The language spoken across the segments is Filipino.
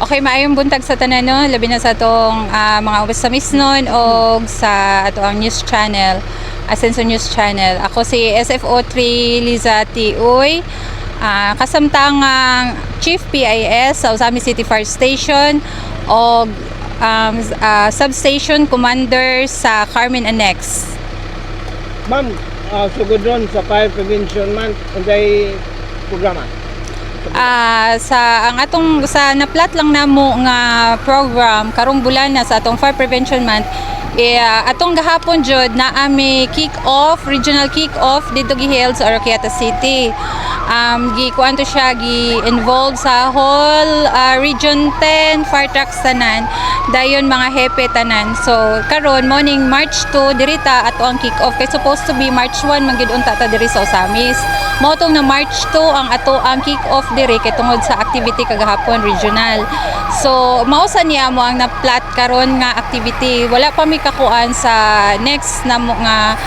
Okay, maayong buntag sa tanan no, labi na sa atong mga usamis nun o sa ato ang news channel, Asenso News Channel. Ako si SFO3 Liza Tiuy, kasamtangang Chief PIS sa Usami City Fire Station o Substation Commander sa Carmen Annex. Ma'am, sugod ron sa Fire Prevention Month, unday programa? Sa ang atong sa naplat lang namo nga program karong bulan na sa atong Fire Prevention Month, atong gahapon jud na ami kick-off, regional kick-off dito giheld sa Oroquieta City. Gikuan to siya, gi-involve sa whole Region 10 fire trucks tanan, dayon mga hepe tanan. So karon morning March 2 dirita ato ang kick-off, kay supposed to be March 1 manggid unta ta diri sa Usamis. Motong na March 2 ang ato ang kick-off diri kay tungod sa activity kagahapon regional. So mausa niya mo ang na-plat karon nga activity. Wala pa mi kakuan sa next na mo nga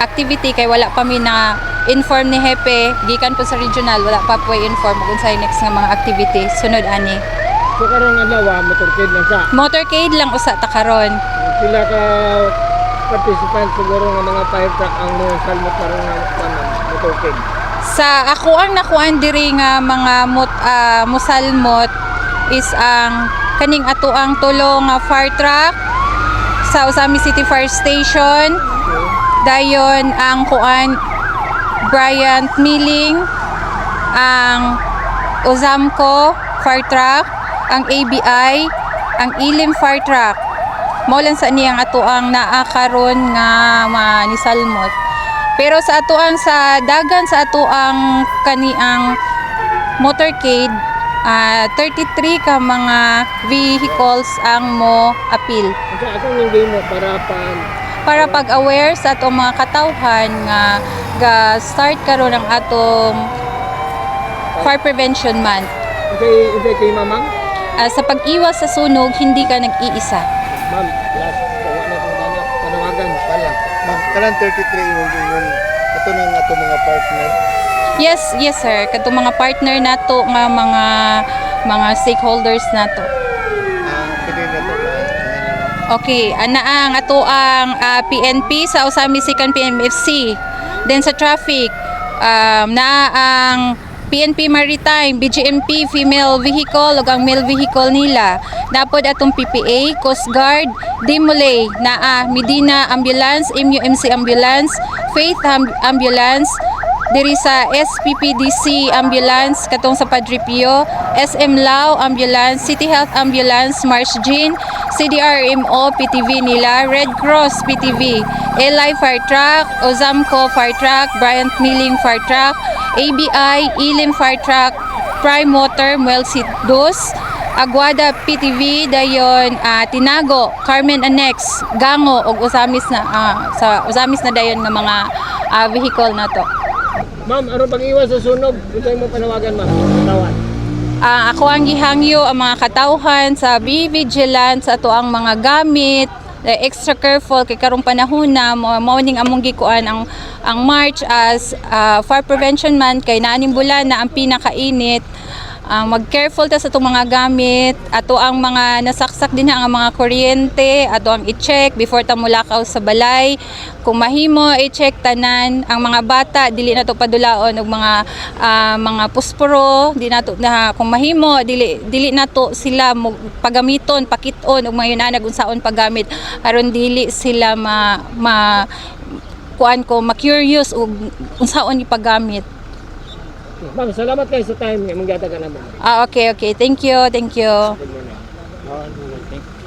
activity kay wala pa mi na inform ni Hepe gikan po sa regional, wala pa po inform kung sa next nga mga activity sunod ani. So karong adlaw motorcade lang sa. Motorcade lang usa ta karon. Sila ka participant siguro nga mga fire truck ang mo salmot karong motorcade. Sa ako ang nakuan diri nga mga musalmot is ang kaning ato ang tulo nga fire truck sa Usami City Fire Station. Dayon ang kuan Bryant Milling, ang Ozamco Fire Truck, ang ABI, ang Ilim Fire Truck. Mao lang sa niyang ato ang naa karon nga manisalmot. Pero sa ato ang sa dagan sa ato ang kaniang motorcade, 33 ka mga vehicles ang mo appeal. So ako yung game mo Para pag-aware sa atong mga katawhan nga ga-start karon ang atong Fire Prevention Month. kay mamang? Sa pag-iwas sa sunog, hindi ka nag-iisa. Ma'am, last kawa na itong panawagan pala. Ma'am, kalan 33 yung ito ng ato mga partner. Yes sir. Katong mga partner nato nga mga stakeholders nato. Pwede na ito. Okay, ana ang ato ang PNP sa Usami Sikan PMFC. Then sa traffic, na ang PNP Maritime, BGMP female vehicle ug ang male vehicle nila. Napod atong PPA, Coast Guard, Dimolay, naa Medina Ambulance, MUMC Ambulance, Faith Ambulance, diri sa SPPDC Ambulance katong sa Padre Pio, SM Lao Ambulance, City Health Ambulance, Mars Jean, CDRMO PTV nila, Red Cross PTV, LI Fire Truck, Ozamco Fire Truck, Bryant Milling Fire Truck, ABI, Ilim Fire Truck, Prime Motor, Muelsi Dos, Aguada PTV, dayon Tinago, Carmen Annex, Gango ug Usamis na sa Usamis na dayon nga mga vehicle nato. Ma'am, ano pag-iwas sa sunog? Ito mo panawagan, ma'am. Panawan. Ako ang gihangyo ang mga katawhan sa be vigilant sa ato ang mga gamit, extra careful kay karong panahon na mao ning among gikuan ang March as Fire Prevention Month kay naaning bulan na ang pinakainit. Mag-careful ta sa itong mga gamit, ato ang mga nasaksak din ang mga kuryente, ato ang i-check before ta mulakaw sa balay. Kung mahimo i-check tanan ang mga bata, dili na to padulaon og mga pusporo, di na to na kung mahimo dili na to sila pagamiton, pakiton og mga yunanag unsaon paggamit aron dili sila ma-curious og unsaon ipagamit. Ma'am, salamat kayo sa time. Mong gata ka naman. Okay. Thank you. Good morning. Thank you.